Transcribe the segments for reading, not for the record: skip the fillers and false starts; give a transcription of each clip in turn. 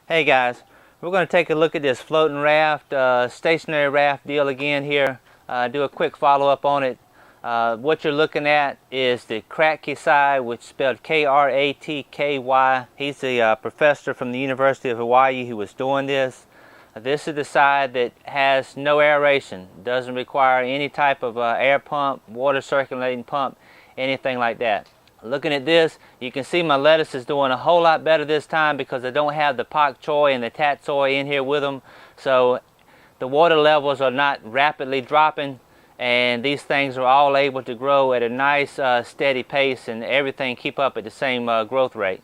Hey guys, we're going to take a look at this floating raft, stationary raft deal again here. Do a quick follow-up on it. What you're looking at is the RAKIT, which is spelled K-R-A-T-K-Y. He's the professor from the University of Hawaii who was doing this. This is the side that has no aeration, doesn't require any type of air pump, water circulating pump, anything like that. Looking at this, you can see my lettuce is doing a whole lot better this time because I don't have the pak choi and the tatsoi in here with them. So the water levels are not rapidly dropping, and these things are all able to grow at a nice steady pace, and everything keep up at the same growth rate.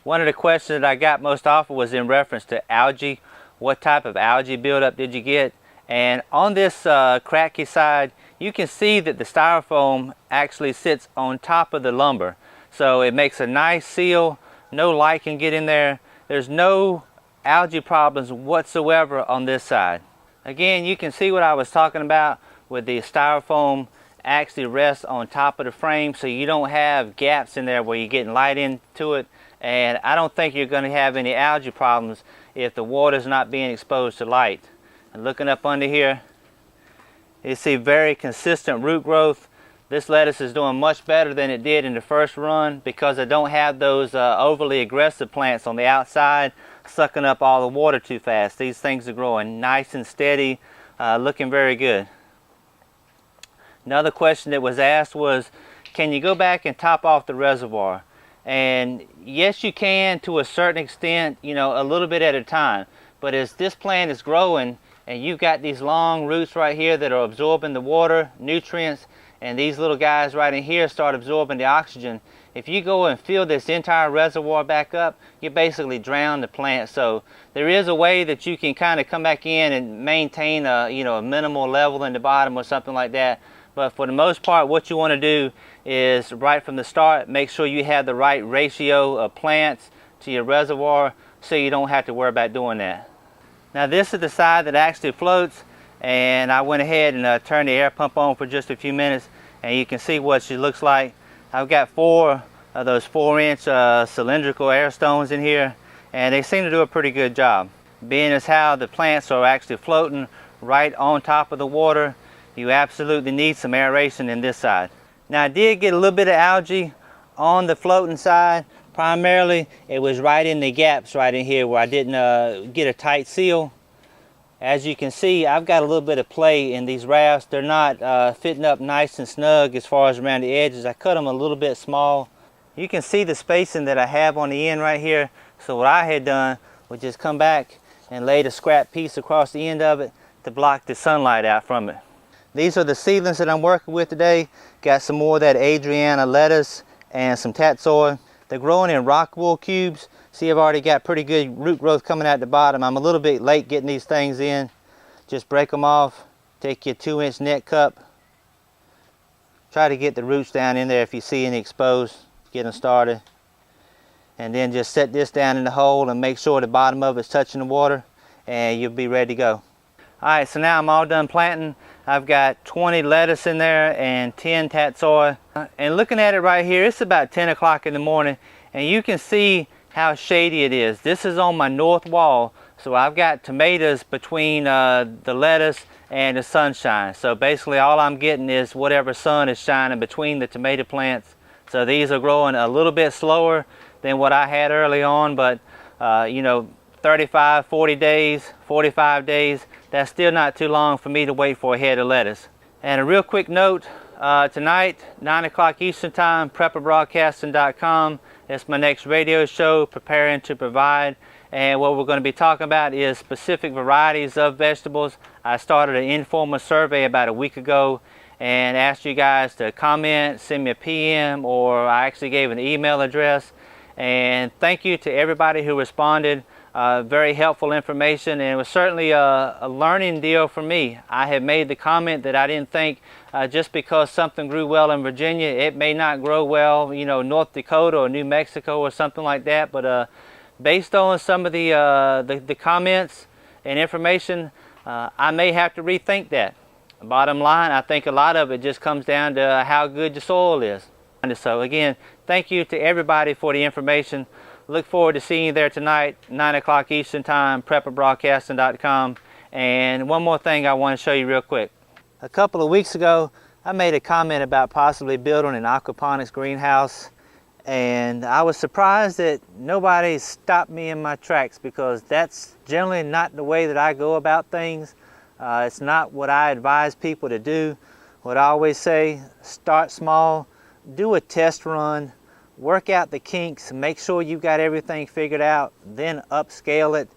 One of the questions that I got most often was in reference to algae. What type of algae buildup did you get? And on this RAKIT side, you can see that the styrofoam actually sits on top of the lumber. So it makes a nice seal, no light can get in there. There's no algae problems whatsoever on this side. Again, you can see what I was talking about with the styrofoam actually rests on top of the frame, so you don't have gaps in there where you're getting light into it. And I don't think you're going to have any algae problems if the water's not being exposed to light. And looking up under here, you see very consistent root growth. This lettuce is doing much better than it did in the first run because I don't have those overly aggressive plants on the outside sucking up all the water too fast. These things are growing nice and steady, looking very good. Another question that was asked was, can you go back and top off the reservoir? And yes, you can to a certain extent, you know, a little bit at a time. But as this plant is growing, and you've got these long roots right here that are absorbing the water, nutrients, and these little guys right in here start absorbing the oxygen. If you go and fill this entire reservoir back up, you basically drown the plant. So there is a way that you can kind of come back in and maintain a, a minimal level in the bottom or something like that. But for the most part, what you want to do is right from the start, make sure you have the right ratio of plants to your reservoir so you don't have to worry about doing that. Now this is the side that actually floats, and I went ahead and turned the air pump on for just a few minutes, and you can see what she looks like. I've got 4 of those 4-inch cylindrical air stones in here, and they seem to do a pretty good job. Being as how the plants are actually floating right on top of the water, you absolutely need some aeration in this side. Now I did get a little bit of algae on the floating side. Primarily, it was right in the gaps right in here where I didn't get a tight seal. As you can see, I've got a little bit of play in these rafts. They're not fitting up nice and snug as far as around the edges. I cut them a little bit small. You can see the spacing that I have on the end right here. So what I had done was just come back and laid a scrap piece across the end of it to block the sunlight out from it. These are the seedlings that I'm working with today. Got some more of that Adriana lettuce and some tatsoi. They're growing in rock wool cubes. See, I've already got pretty good root growth coming out the bottom. I'm a little bit late getting these things in. Just break them off. Take your 2-inch net cup. Try to get the roots down in there if you see any exposed. Get them started. And then just set this down in the hole and make sure the bottom of it's touching the water, and you'll be ready to go. Alright, so now I'm all done planting. I've got 20 lettuce in there and 10 tatsoi. And looking at it right here, it's about 10 o'clock in the morning, and you can see how shady it is. This is on my north wall, so I've got tomatoes between the lettuce and the sunshine. So basically all I'm getting is whatever sun is shining between the tomato plants. So these are growing a little bit slower than what I had early on, but 35, 40 days, 45 days, that's still not too long for me to wait for a head of lettuce. And a real quick note, tonight, 9 o'clock Eastern Time, prepperbroadcasting.com. That's my next radio show, Preparing to Provide. And what we're going to be talking about is specific varieties of vegetables. I started an informal survey about a week ago and asked you guys to comment, send me a PM, or I actually gave an email address. And thank you to everybody who responded. Very helpful information, and it was certainly a learning deal for me. I have made the comment that I didn't think just because something grew well in Virginia, it may not grow well, North Dakota or New Mexico or something like that. But based on some of the comments and information, I may have to rethink that. Bottom line, I think a lot of it just comes down to how good the soil is. So again, thank you to everybody for the information. Look forward to seeing you there tonight, 9 o'clock Eastern Time, prepperbroadcasting.com. And one more thing I want to show you real quick. A couple of weeks ago, I made a comment about possibly building an aquaponics greenhouse, and I was surprised that nobody stopped me in my tracks, because that's generally not the way that I go about things. It's not what I advise people to do. What I always say, start small, do a test run, work out the kinks, make sure you've got everything figured out, then upscale it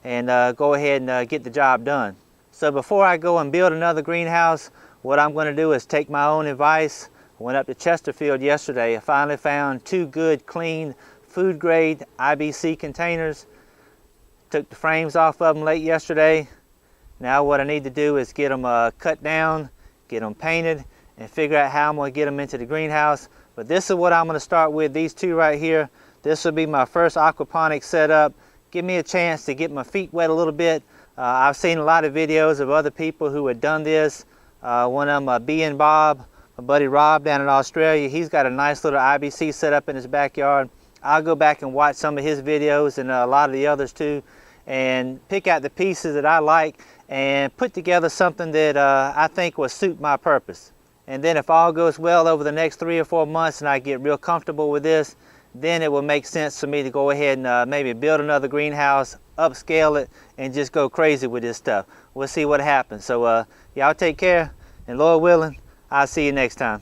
and go ahead and get the job done. So before I go and build another greenhouse, what I'm going to do is take my own advice. I went up to Chesterfield yesterday. I finally found 2 good, clean, food grade IBC containers. Took the frames off of them late yesterday. Now what I need to do is get them cut down, get them painted, and figure out how I'm going to get them into the greenhouse. But this is what I'm going to start with, these 2 right here. This will be my first aquaponics setup. Give me a chance to get my feet wet a little bit. I've seen a lot of videos of other people who had done this. One of them, B and Bob, my buddy Rob down in Australia, he's got a nice little IBC set up in his backyard. I'll go back and watch some of his videos and a lot of the others too, and pick out the pieces that I like and put together something that I think will suit my purpose. And then if all goes well over the next 3 or 4 months and I get real comfortable with this, then it will make sense for me to go ahead and maybe build another greenhouse, upscale it, and just go crazy with this stuff. We'll see what happens. So y'all take care, and Lord willing, I'll see you next time.